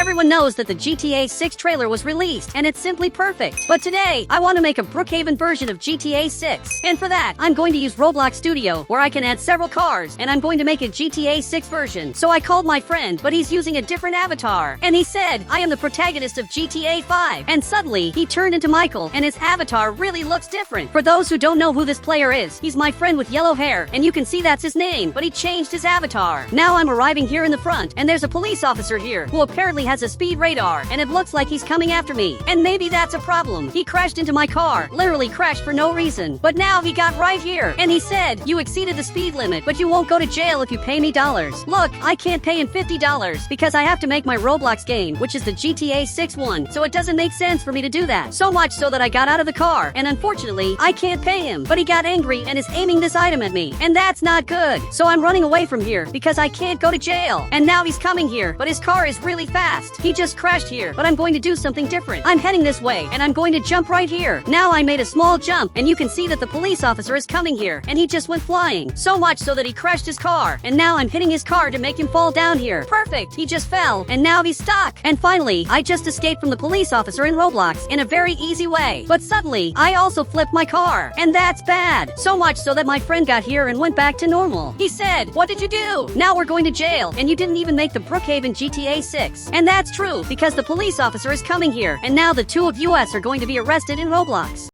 everyone knows that the GTA 6 trailer was released, and it's simply perfect. But today, I want to make a Brookhaven version of GTA 6. And for that, I'm going to use Roblox Studio, where I can add several cars, and I'm going to make a GTA 6 version. So I called my friend, but he's using a different avatar. And he said, I am the protagonist of GTA 5. And suddenly, he turned into Michael, and his avatar really looks different. For those who don't know who this player is, he's my friend with yellow hair, and you can see that's his name, but he changed his avatar. Now I'm arriving here in the front, and there's a police officer here, who apparently has a speed radar, and it looks like he's coming after me. And maybe that's a problem. He crashed into my car, literally crashed for no reason. But now he got right here, and he said, you exceeded the speed limit, but you won't go to jail if you pay me dollars. Look, I can't pay him $50 because I have to make my Roblox game, which is the GTA 6 one, so it doesn't make sense for me to do that. So much so that I got out of the car, and unfortunately, I can't pay him. But he got angry and is aiming this item at me, and that's not good. So I'm running away from here because I can't go to jail. And now he's coming here, but his car is really fast. He just crashed here, but I'm going to do something different. I'm heading this way, and I'm going to jump right here. Now I made a small jump, and you can see that the police officer is coming here, and he just went flying. So much so that he crashed his car, and now I'm hitting his car to make him fall down here. Perfect! He just fell, and now he's stuck. And finally, I just escaped from the police officer in Roblox in a very easy way. But suddenly, I also flipped my car, and that's bad. So much so that my friend got here and went back to normal. He said, what did you do? Now we're going to jail, and you didn't even make the Brookhaven GTA 6. And that's true, because the police officer is coming here, and now the two of us are going to be arrested in Roblox.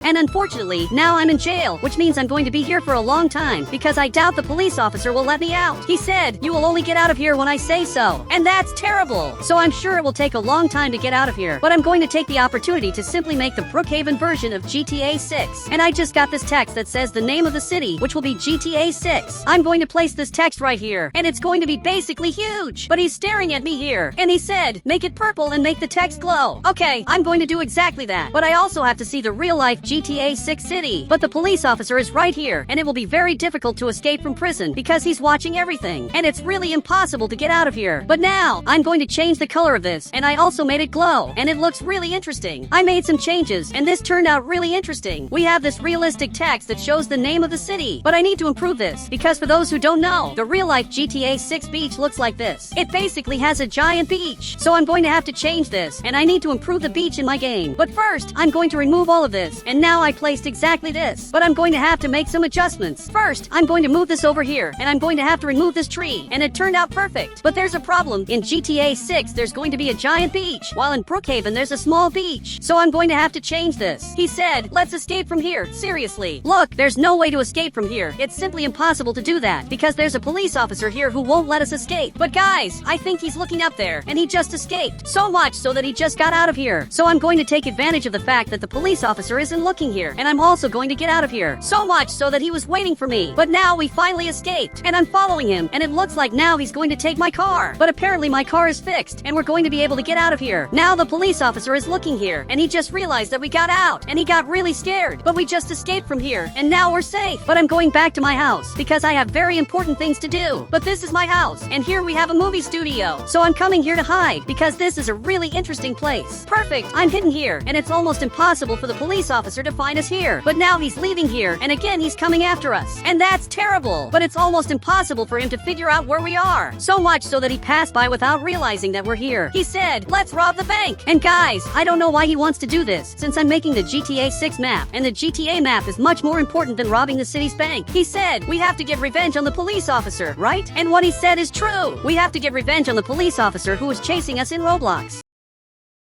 And unfortunately, now I'm in jail, which means I'm going to be here for a long time, because I doubt the police officer will let me out. He said, you will only get out of here when I say so. And that's terrible. So I'm sure it will take a long time to get out of here. But I'm going to take the opportunity to simply make the Brookhaven version of GTA 6. And I just got this text that says the name of the city, which will be GTA 6. I'm going to place this text right here, and it's going to be basically huge. But he's staring at me here, and he said, make it purple and make the text glow. Okay, I'm going to do exactly that. But I also have to see the real-life GTA 6 city. But the police officer is right here, and it will be very difficult to escape from prison because he's watching everything, and it's really impossible to get out of here. But now, I'm going to change the color of this, and I also made it glow, and it looks really interesting. I made some changes, and this turned out really interesting. We have this realistic text that shows the name of the city, but I need to improve this, because for those who don't know, the real-life GTA 6 beach looks like this. It basically has a giant beach, so I'm going to have to change this, and I need to improve the beach in my game. But first, I'm going to remove all of this, and now I placed exactly this, but I'm going to have to make some adjustments. First, I'm going to move this over here, and I'm going to have to remove this tree, and it turned out perfect. But there's a problem. In GTA 6, there's going to be a giant beach, while in Brookhaven, there's a small beach. So I'm going to have to change this. He said, let's escape from here. Seriously. Look, there's no way to escape from here. It's simply impossible to do that, because there's a police officer here who won't let us escape. But guys, I think he's looking up there, and he just escaped. So much so that he just got out of here. So I'm going to take advantage of the fact that the police officer isn't looking here, and I'm also going to get out of here. So much so that he was waiting for me. But now we finally escaped, and I'm following him, and it looks like now he's going to take my car. But apparently my car is fixed, and we're going to be able to get out of here. Now the police officer is looking here, and he just realized that we got out, and he got really scared. But we just escaped from here, and now we're safe. But I'm going back to my house, because I have very important things to do. But this is my house, and here we have a movie studio. So I'm coming here to hide, because this is a really interesting place. Perfect, I'm hidden here, and it's almost impossible for the police officer to find us here. But now he's leaving here, and again he's coming after us. And that's terrible. But it's almost impossible for him to figure out where we are. So much so that he passed by without realizing that we're here. He said, let's rob the bank. And guys, I don't know why he wants to do this, since I'm making the GTA 6 map, and the GTA map is much more important than robbing the city's bank. He said, we have to get revenge on the police officer, right? And what he said is true. We have to get revenge on the police officer who was chasing us in Roblox.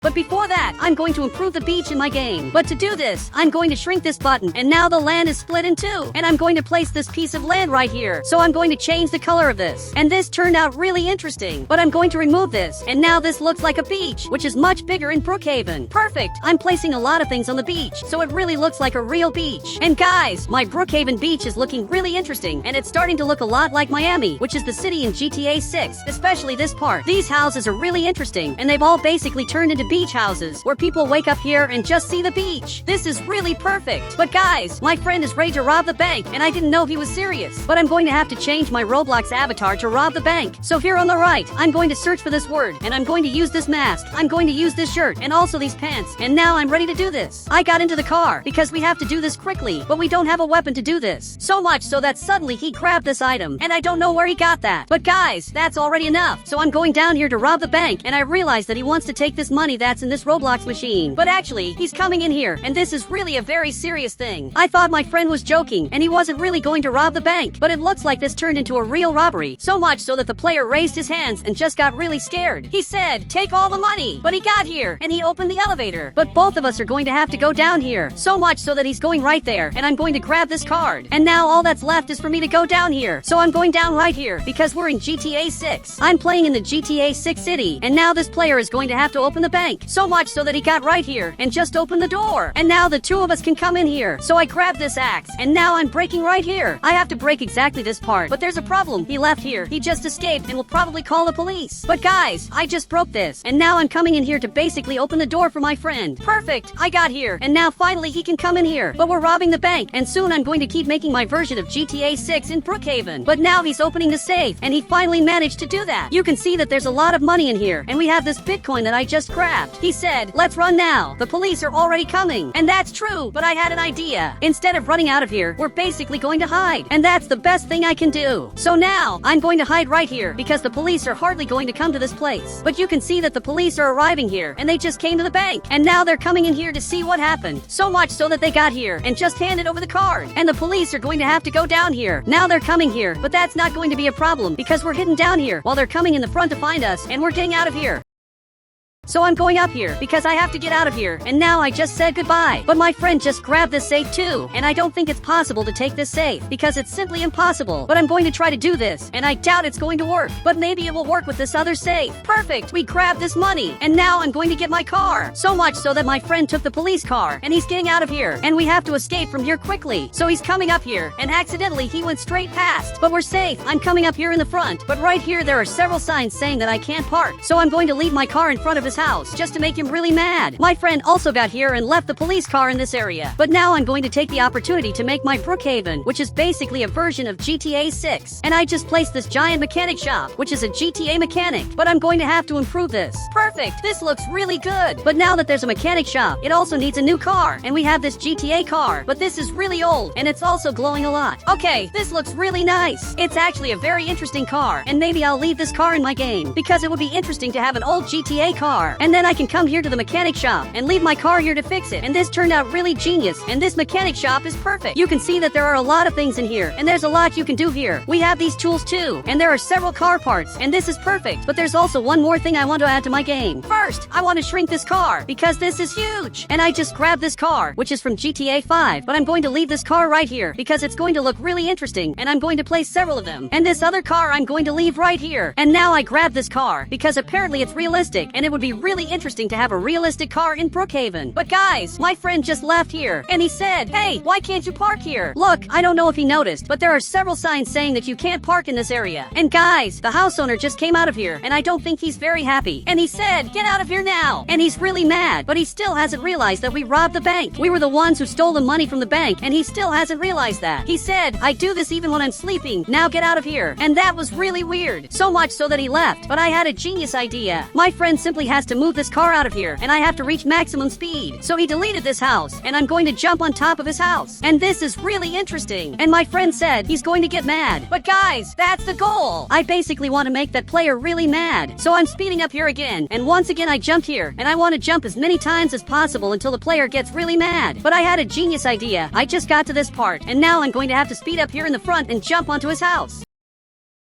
But before that, I'm going to improve the beach in my game. But to do this, I'm going to shrink this button, and now the land is split in two. And I'm going to place this piece of land right here. So I'm going to change the color of this. And this turned out really interesting. But I'm going to remove this, and now this looks like a beach, which is much bigger in Brookhaven. Perfect! I'm placing a lot of things on the beach, so it really looks like a real beach. And guys, my Brookhaven beach is looking really interesting, and it's starting to look a lot like Miami, which is the city in GTA 6, especially this part. These houses are really interesting, and they've all basically turned into beaches. beach houses where people wake up here and just see the beach. This is really perfect. But guys, my friend is ready to rob the bank and I didn't know he was serious. But I'm going to have to change my Roblox avatar to rob the bank. So here on the right, I'm going to search for this word and I'm going to use this mask. I'm going to use this shirt and also these pants. And now I'm ready to do this. I got into the car because we have to do this quickly, but we don't have a weapon to do this. So much so that suddenly he grabbed this item and I don't know where he got that. But guys, that's already enough. So I'm going down here to rob the bank and I realize that he wants to take this money that's in this Roblox machine. But actually, he's coming in here and this is really a very serious thing. I thought my friend was joking and he wasn't really going to rob the bank, but it looks like this turned into a real robbery. So much so that the player raised his hands and just got really scared. He said, "Take all the money." But he got here and he opened the elevator. But both of us are going to have to go down here. So much so that he's going right there and I'm going to grab this card. And now all that's left is for me to go down here. So I'm going down right here because we're in GTA 6. I'm playing in the GTA 6 city and now this player is going to have to open the bank. So much so that he got right here and just opened the door. And now the two of us can come in here. So I grabbed this axe and now I'm breaking right here. I have to break exactly this part, but there's a problem. He left here. He just escaped and will probably call the police. But guys, I just broke this and now I'm coming in here to basically open the door for my friend. Perfect. I got here and now finally he can come in here. But we're robbing the bank and soon I'm going to keep making my version of GTA 6 in Brookhaven. But now he's opening the safe and he finally managed to do that. You can see that there's a lot of money in here and we have this Bitcoin that I just grabbed. He said, "Let's run now. The police are already coming." And that's true, but I had an idea. Instead of running out of here, we're basically going to hide. And that's the best thing I can do. So now, I'm going to hide right here because the police are hardly going to come to this place. But you can see that the police are arriving here and they just came to the bank. And now they're coming in here to see what happened. So much so that they got here and just handed over the card. And the police are going to have to go down here. Now they're coming here, but that's not going to be a problem because we're hidden down here while they're coming in the front to find us and we're getting out of here. So I'm going up here because I have to get out of here and now I just said goodbye. But my friend just grabbed this safe too and I don't think it's possible to take this safe because it's simply impossible. But I'm going to try to do this and I doubt it's going to work. But maybe it will work with this other safe. Perfect! We grabbed this money and now I'm going to get my car. So much so that my friend took the police car and he's getting out of here and we have to escape from here quickly. So he's coming up here and accidentally he went straight past. But we're safe. I'm coming up here in the front. But right here there are several signs saying that I can't park. So I'm going to leave my car in front of his house just to make him really mad. My friend also got here and left the police car in this area. But now I'm going to take the opportunity to make my Brookhaven, which is basically a version of GTA 6. And I just placed this giant mechanic shop, which is a GTA mechanic. But I'm going to have to improve this. Perfect! This looks really good. But now that there's a mechanic shop, it also needs a new car. And we have this GTA car. But this is really old and it's also glowing a lot. Okay, this looks really nice. It's actually a very interesting car. And maybe I'll leave this car in my game because it would be interesting to have an old GTA car. And then I can come here to the mechanic shop and leave my car here to fix it. And this turned out really genius. And this mechanic shop is perfect. You can see that there are a lot of things in here. And there's a lot you can do here. We have these tools too. And there are several car parts. And this is perfect. But there's also one more thing I want to add to my game. First, I want to shrink this car because this is huge. And I just grabbed this car, which is from GTA 5. But I'm going to leave this car right here because it's going to look really interesting. And I'm going to place several of them. And this other car I'm going to leave right here. And now I grabbed this car because apparently it's realistic. And it would be really interesting to have a realistic car in Brookhaven. But guys, my friend just left here and he said, "Hey, why can't you park here?" Look, I don't know if he noticed, but there are several signs saying that you can't park in this area. And guys, the house owner just came out of here and I don't think he's very happy. And he said, "Get out of here now." And he's really mad, but he still hasn't realized that we robbed the bank. We were the ones who stole the money from the bank and he still hasn't realized that. He said, "I do this even when I'm sleeping. Now get out of here." And that was really weird. So much so that he left. But I had a genius idea. My friend simply has to move this car out of here and I have to reach maximum speed. So he deleted this house and I'm going to jump on top of his house. And this is really interesting. And my friend said he's going to get mad. But guys, that's the goal. I basically want to make that player really mad. So I'm speeding up here again. And once again I jumped here and I want to jump as many times as possible until the player gets really mad. But I had a genius idea. I just got to this part and now I'm going to have to speed up here in the front and jump onto his house.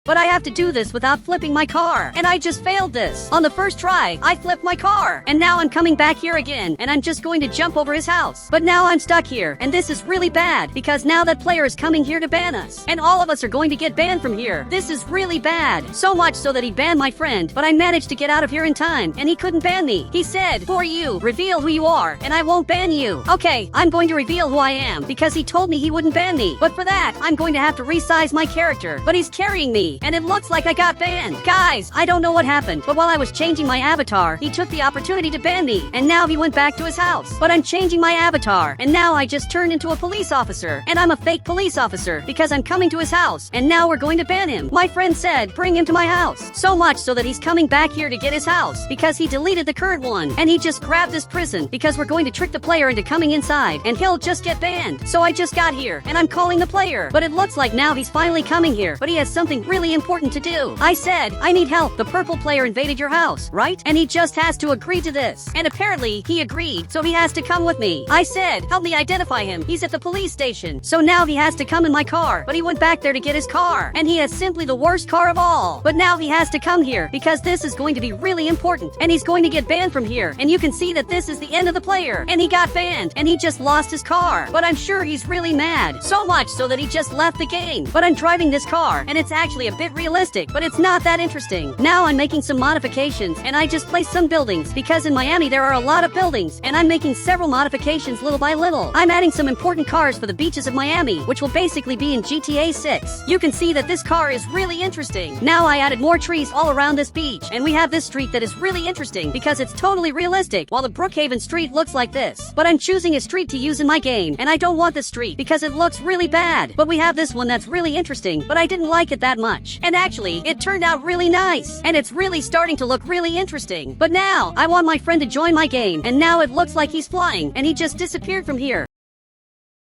But I have to do this without flipping my car. And I just failed this. On the first try, I flipped my car. And now I'm coming back here again. And I'm just going to jump over his house. But now I'm stuck here. And this is really bad. Because now that player is coming here to ban us. And all of us are going to get banned from here. This is really bad. So much so that he banned my friend. But I managed to get out of here in time. And he couldn't ban me. He said, "For you, reveal who you are. And I won't ban you." Okay, I'm going to reveal who I am. Because he told me he wouldn't ban me. But for that, I'm going to have to resize my character. But he's carrying me. me, and it looks like I got banned. Guys, I don't know what happened, but while I was changing my avatar, he took the opportunity to ban me, and now he went back to his house. But I'm changing my avatar, and now I just turned into a police officer, and I'm a fake police officer because I'm coming to his house, and now we're going to ban him. My friend said, bring him to my house. So much so that he's coming back here to get his house because he deleted the current one, and he just grabbed this prison because we're going to trick the player into coming inside, and he'll just get banned. So I just got here, and I'm calling the player, but it looks like now he's finally coming here, but he has something really important to do. I said, I need help. The purple player invaded your house, right? And he just has to agree to this. And apparently, he agreed, so he has to come with me. I said, help me identify him. He's at the police station. So now he has to come in my car, but he went back there to get his car, and he has simply the worst car of all. But now he has to come here because this is going to be really important, and he's going to get banned from here. And you can see that this is the end of the player, and he got banned, and he just lost his car. But I'm sure he's really mad, so much so that he just left the game. But I'm driving this car, and it's actually a bit realistic, but it's not that interesting. Now I'm making some modifications, and I just placed some buildings because in Miami there are a lot of buildings, and I'm making several modifications little by little. I'm adding some important cars for the beaches of Miami, which will basically be in GTA 6. You can see that this car is really interesting. Now I added more trees all around this beach, and we have this street that is really interesting because it's totally realistic, while the Brookhaven street looks like this. But I'm choosing a street to use in my game, and I don't want this street because it looks really bad. But we have this one that's really interesting, but I didn't like it that much. And actually, it turned out really nice, and it's really starting to look really interesting. But now, I want my friend to join my game, and now it looks like he's flying, and he just disappeared from here.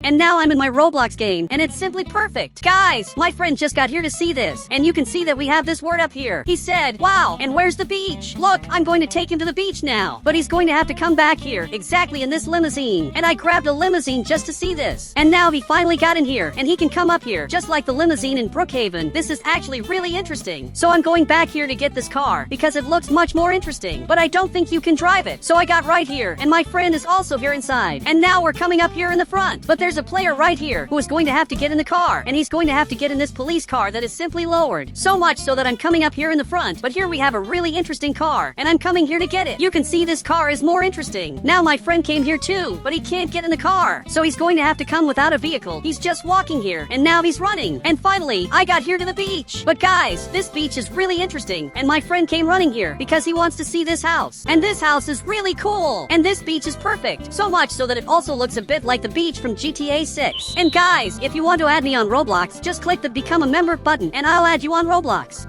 And now I'm in my Roblox game, and it's simply perfect. Guys, my friend just got here to see this, and you can see that we have this word up here. He said, wow, and where's the beach? Look, I'm going to take him to the beach now. But he's going to have to come back here, exactly in this limousine. And I grabbed a limousine just to see this. And now he finally got in here, and he can come up here, just like the limousine in Brookhaven. This is actually really interesting. So I'm going back here to get this car, because it looks much more interesting. But I don't think you can drive it. So I got right here, and my friend is also here inside. And now we're coming up here in the front. But there's a player right here who is going to have to get in the car, and he's going to have to get in this police car that is simply lowered. So much so that I'm coming up here in the front, but here we have a really interesting car, and I'm coming here to get it. You can see this car is more interesting. Now my friend came here too, but he can't get in the car, so he's going to have to come without a vehicle. He's just walking here, and now he's running. And finally, I got here to the beach. But guys, this beach is really interesting, and my friend came running here because he wants to see this house. And this house is really cool, and this beach is perfect. So much so that it also looks a bit like the beach from GTA 6. And guys, if you want to add me on Roblox, just click the Become a Member button, and I'll add you on Roblox.